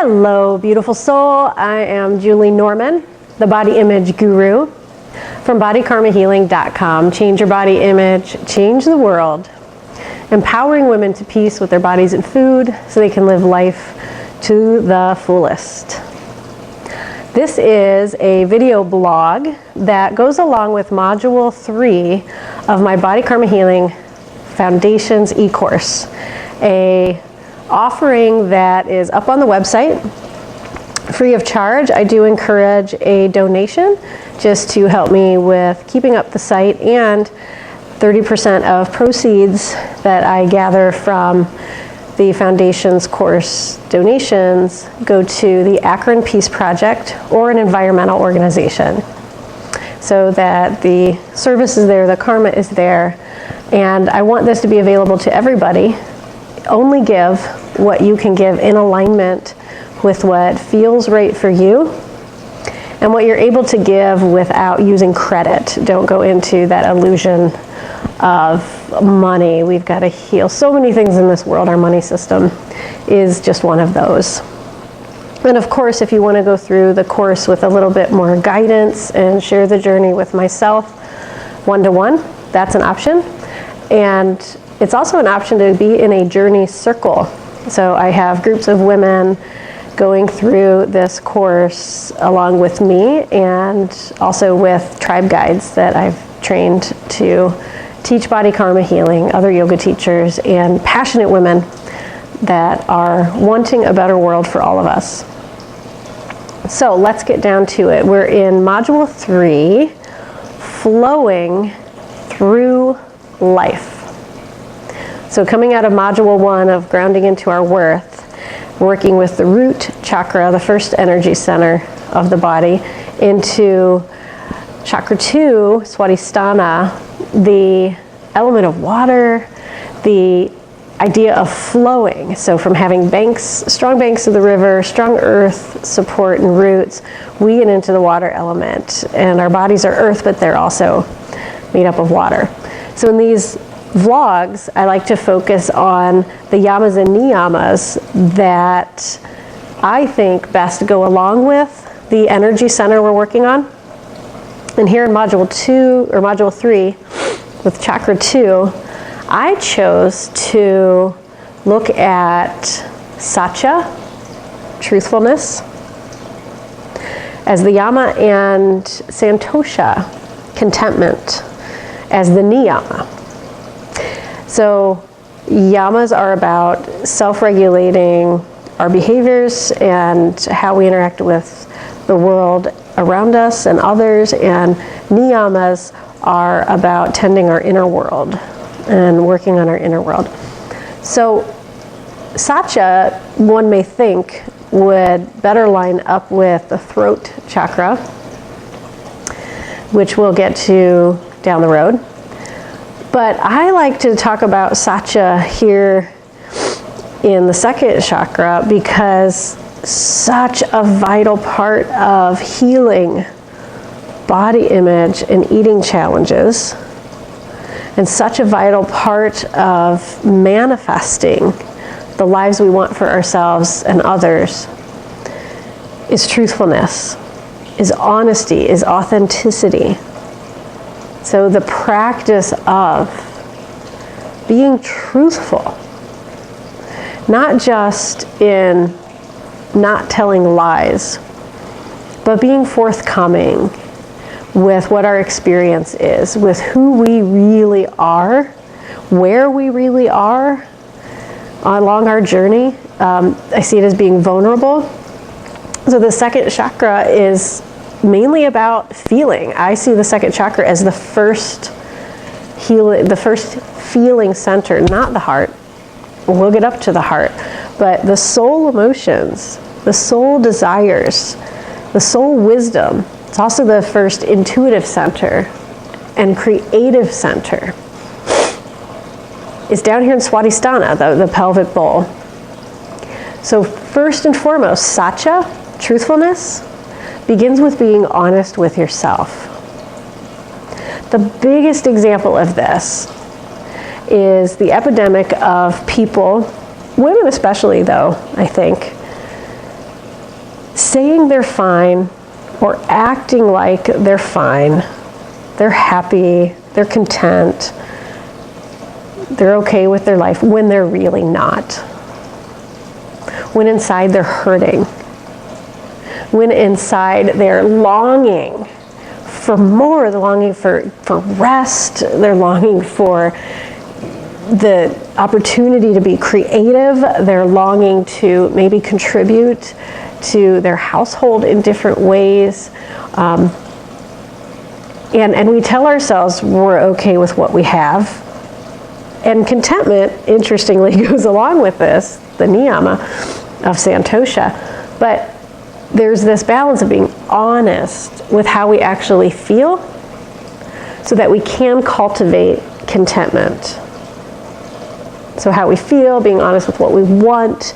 Hello, beautiful soul. I am Julie Norman, the body image guru from bodykarmahealing.com. Change your body image, change the world. Empowering women to peace with their bodies and food so they can live life to the fullest. This is a video blog that goes along with Module 3 of my Body Karma Healing Foundations e-course, a offering that is up on the website, free of charge. I do encourage a donation just to help me with keeping up the site, and 30% of proceeds that I gather from the Foundations course donations go to the Akron Peace Project or an environmental organization, so that the service is there, the karma is there, and I want this to be available to everybody. Only give what you can give in alignment with what feels right for you and what you're able to give without using credit. Don't go into that illusion of money. We've got to heal so many things in this world. Our money system is just one of those. And of course, if you want to go through the course with a little bit more guidance and share the journey with myself one-to-one, that's an option. And it's also an option to be in a journey circle. So I have groups of women going through this course along with me, and also with tribe guides that I've trained to teach body karma healing, other yoga teachers, and passionate women that are wanting a better world for all of us. So let's get down to it. We're in Module 3, Flowing Through Life. So coming out of Module 1 of grounding into our worth, working with the root chakra, the first energy center of the body, into chakra 2, Swadhisthana, the element of water, the idea of flowing. So from having banks, strong banks of the river, strong earth support and roots, we get into the water element. And our bodies are earth, but they're also made up of water. So in these vlogs, I like to focus on the Yamas and Niyamas that I think best go along with the energy center we're working on. And here in Module 2 or Module 3 with Chakra 2, I chose to look at Satya, truthfulness, as the Yama, and Santosha, contentment, as the Niyama. So Yamas are about self-regulating our behaviors and how we interact with the world around us and others, and Niyamas are about tending our inner world and working on our inner world. So Satya, one may think, would better line up with the throat chakra, which we'll get to down the road. But I like to talk about Satya here in the second chakra because such a vital part of healing body image and eating challenges, and such a vital part of manifesting the lives we want for ourselves and others, is truthfulness, is honesty, is authenticity. So the practice of being truthful, not just in not telling lies, but being forthcoming with what our experience is, with who we really are, where we really are along our journey. I see it as being vulnerable. So the second chakra is mainly about feeling. I see the second chakra as the first healing, the first feeling center, not the heart. We'll get up to the heart, but the soul emotions, the soul desires, the soul wisdom. It's also the first intuitive center and creative center. It's down here in Swadhisthana, the pelvic bowl. So first and foremost, Satya, truthfulness, begins with being honest with yourself. The biggest example of this is the epidemic of people, women especially though, I think, saying they're fine or acting like they're fine, they're happy, they're content, they're okay with their life, when they're really not. When inside they're hurting. When inside they're longing for more, they're longing for rest, they're longing for the opportunity to be creative, they're longing to maybe contribute to their household in different ways. And we tell ourselves we're okay with what we have. And contentment, interestingly, goes along with this, the niyama of santosha. But there's this balance of being honest with how we actually feel so that we can cultivate contentment. So how we feel, being honest with what we want.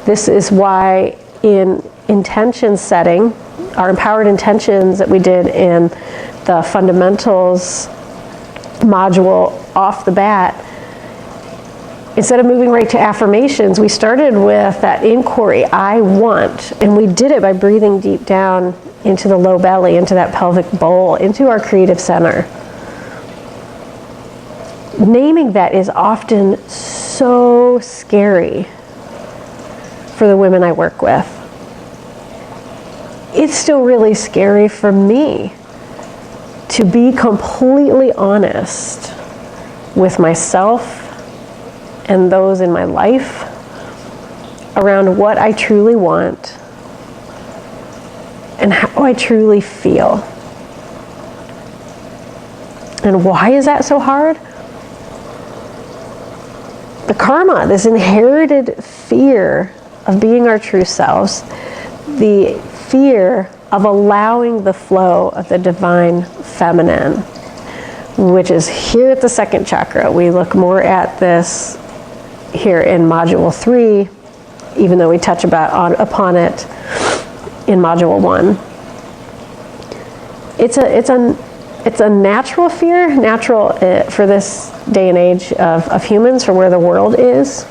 This is why in intention setting, our empowered intentions that we did in the fundamentals module off the bat, instead of moving right to affirmations, we started with that inquiry, I want, and we did it by breathing deep down into the low belly, into that pelvic bowl, into our creative center. Naming that is often so scary for the women I work with. It's still really scary for me to be completely honest with myself and those in my life around what I truly want and how I truly feel. And why is that so hard? The karma, this inherited fear of being our true selves, the fear of allowing the flow of the divine feminine, which is here at the second chakra. We look more at this here in module 3, even though we touch upon it in module 1. It's a natural fear, natural for this day and age of humans, for where the world is,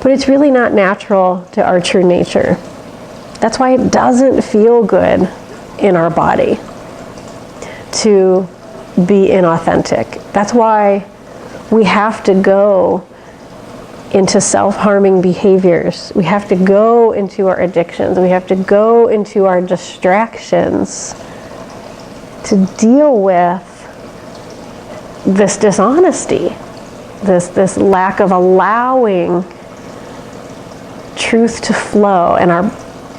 but it's really not natural to our true nature. That's why it doesn't feel good in our body to be inauthentic. That's why we have to go into self-harming behaviors. We have to go into our addictions. We have to go into our distractions to deal with this dishonesty, this lack of allowing truth to flow, and our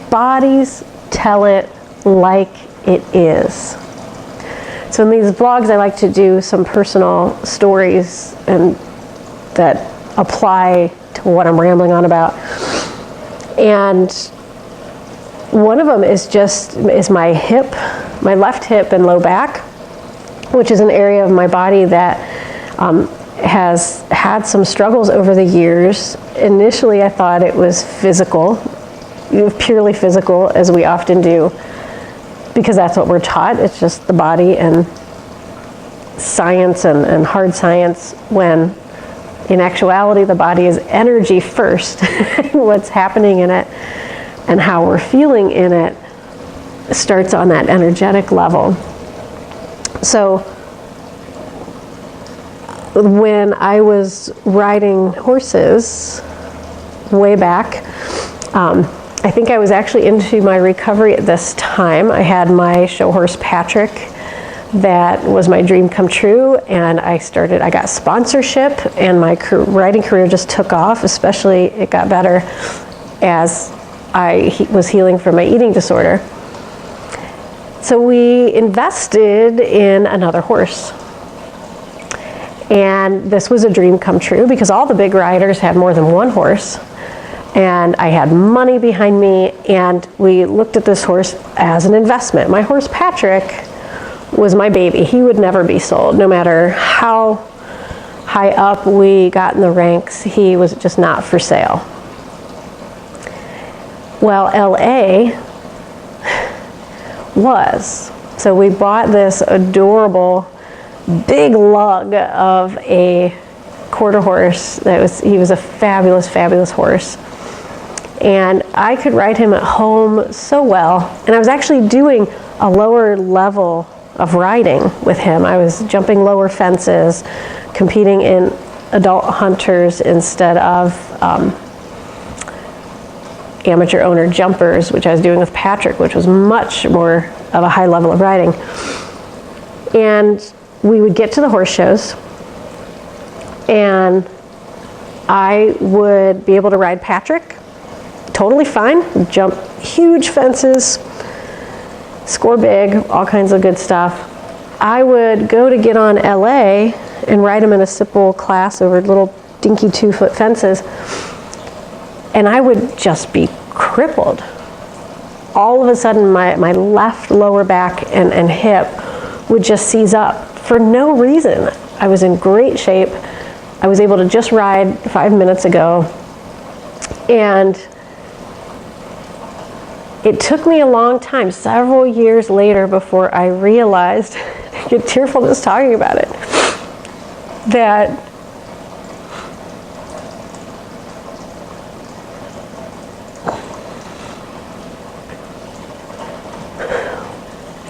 bodies tell it like it is. So in these vlogs, I like to do some personal stories and that apply to what I'm rambling on about. And one of them is my hip, my left hip and low back, which is an area of my body that has had some struggles over the years. Initially, I thought it was physical, purely physical, as we often do, because that's what we're taught. It's just the body and science and hard science, when in actuality the body is energy first. What's happening in it and how we're feeling in it starts on that energetic level. So when I was riding horses way back, I think I was actually into my recovery at this time. I had my show horse Patrick. That was my dream come true, and I got sponsorship, and my riding career just took off. Especially it got better as I was healing from my eating disorder. So we invested in another horse. And this was a dream come true because all the big riders had more than one horse. And I had money behind me, and we looked at this horse as an investment. My horse Patrick was my baby. He would never be sold. No matter how high up we got in the ranks, he was just not for sale. Well, LA was. So we bought this adorable big lug of a quarter horse. He was a fabulous, fabulous horse. And I could ride him at home so well. And I was actually doing a lower level of riding with him. I was jumping lower fences, competing in adult hunters instead of amateur owner jumpers, which I was doing with Patrick, which was much more of a high level of riding. And we would get to the horse shows, and I would be able to ride Patrick totally fine, jump huge fences, score big, all kinds of good stuff. I would go to get on LA and ride him in a simple class over little dinky 2-foot fences, and I would just be crippled. All of a sudden my left lower back and hip would just seize up for no reason. I was in great shape. I was able to just ride 5 minutes ago, and it took me a long time, several years later, before I realized, I get tearful just talking about it, that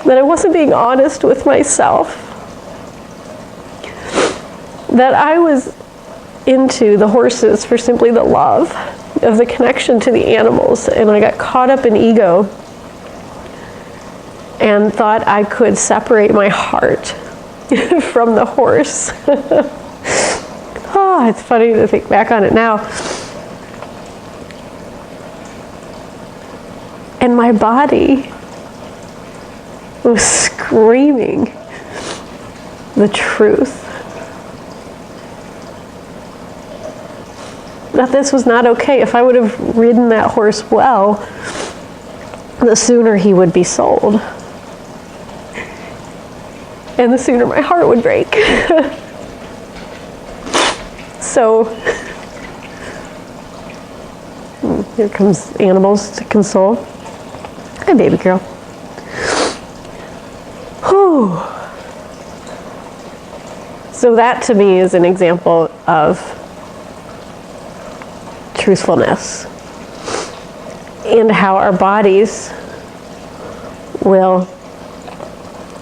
I wasn't being honest with myself, that I was into the horses for simply the love of the connection to the animals, and I got caught up in ego and thought I could separate my heart from the horse. Oh, it's funny to think back on it now. And my body was screaming the truth. That this was not okay. If I would have ridden that horse well, the sooner he would be sold. And the sooner my heart would break. So, here comes Animals to console. Hi, baby girl. Whew. So that to me is an example of truthfulness, and how our bodies will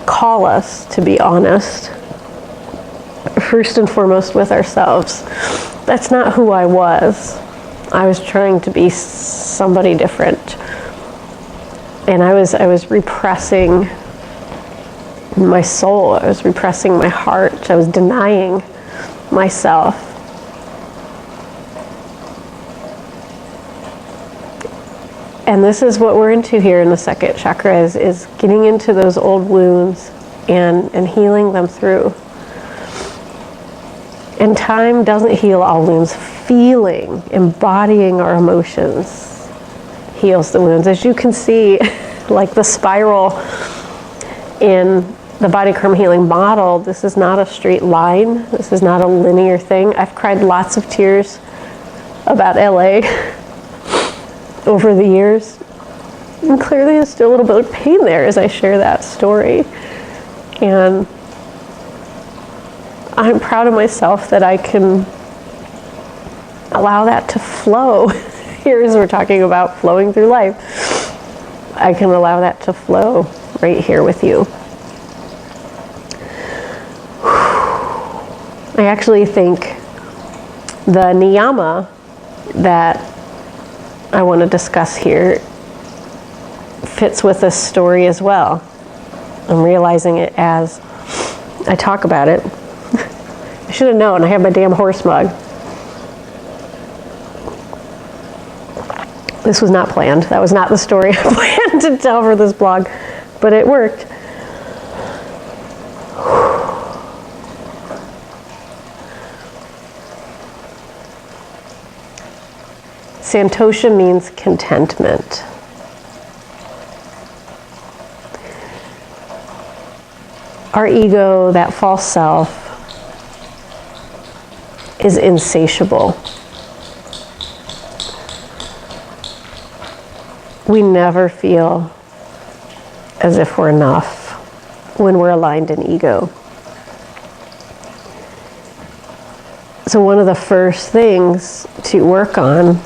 call us to be honest, first and foremost with ourselves. That's not who I was. I was trying to be somebody different, and I was repressing my soul. I was repressing my heart. I was denying myself. And this is what we're into here in the second chakra, is getting into those old wounds and healing them through. And time doesn't heal all wounds. Feeling, embodying our emotions heals the wounds. As you can see, like the spiral in the body karma healing model, this is not a straight line. This is not a linear thing. I've cried lots of tears about LA over the years. And clearly there's still a little bit of pain there as I share that story. And I'm proud of myself that I can allow that to flow. Here as we're talking about flowing through life, I can allow that to flow right here with you. I actually think the Niyama that I want to discuss here fits with this story as well. I'm realizing it as I talk about it. I should have known. I have my damn horse mug. This was not planned. That was not the story I planned to tell for this blog, but it worked. Santosha means contentment. Our ego, that false self, is insatiable. We never feel as if we're enough when we're aligned in ego. So one of the first things to work on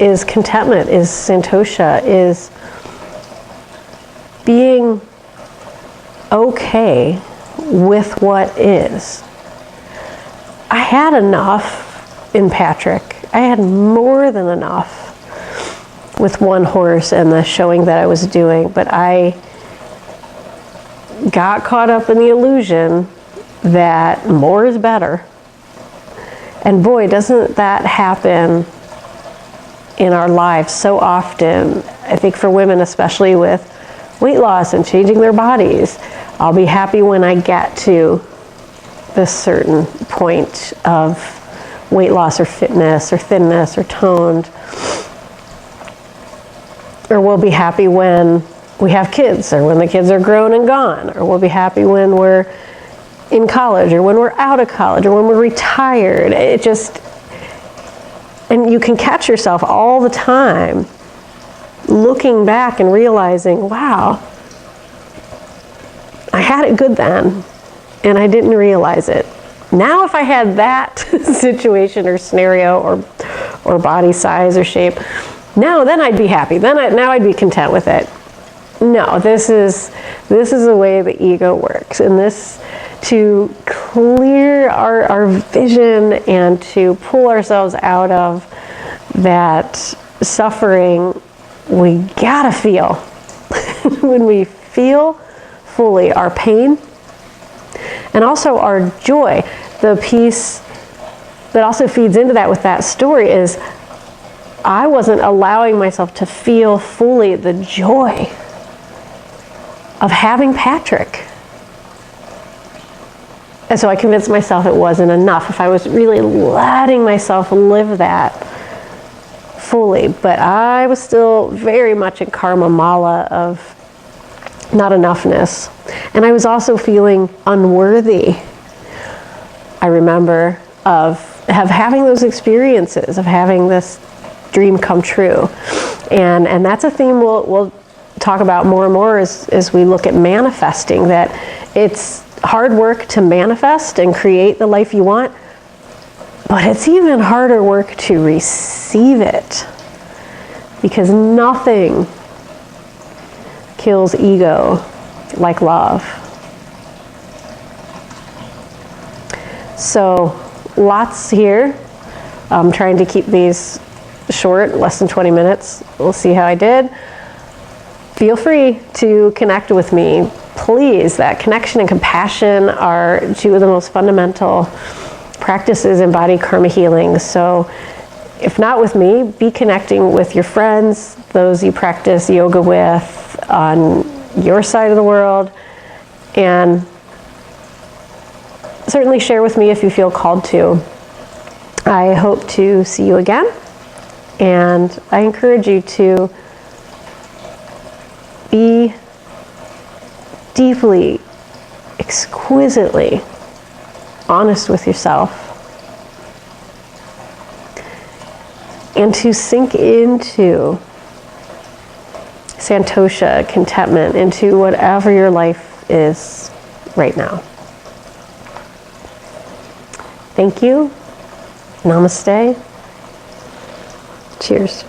is contentment, is santosha, is being okay with what is. I had enough in Patrick. I had more than enough with one horse and the showing that I was doing, but I got caught up in the illusion that more is better. And boy, doesn't that happen in our lives so often. I think for women, especially with weight loss and changing their bodies, I'll be happy when I get to this certain point of weight loss or fitness or thinness or toned. Or we'll be happy when we have kids, or when the kids are grown and gone, or we'll be happy when we're in college, or when we're out of college, or when we're retired. It just, and you can catch yourself all the time looking back and realizing, wow, I had it good then, and I didn't realize it. Now if I had that situation or scenario or body size or shape, then I'd be happy. Now I'd be content with it. No, this is the way the ego works, and this, to clear our vision and to pull ourselves out of that suffering, we gotta feel. When we feel fully our pain and also our joy, the piece that also feeds into that with that story is I wasn't allowing myself to feel fully the joy of having Patrick. And so I convinced myself it wasn't enough if I was really letting myself live that fully. But I was still very much in karma mala of not enoughness. And I was also feeling unworthy, I remember, of having those experiences, of having this dream come true. And that's a theme we'll talk about more and more as we look at manifesting, that it's hard work to manifest and create the life you want, but it's even harder work to receive it, because nothing kills ego like love. So lots here. I'm trying to keep these short, less than 20 minutes. We'll see how I did. Feel free to connect with me. Please, that connection and compassion are two of the most fundamental practices in body karma healing. So if not with me, be connecting with your friends, those you practice yoga with on your side of the world, and certainly share with me if you feel called to. I hope to see you again, and I encourage you to be deeply, exquisitely honest with yourself, and to sink into santosha, contentment, into whatever your life is right now. Thank you. Namaste. Cheers.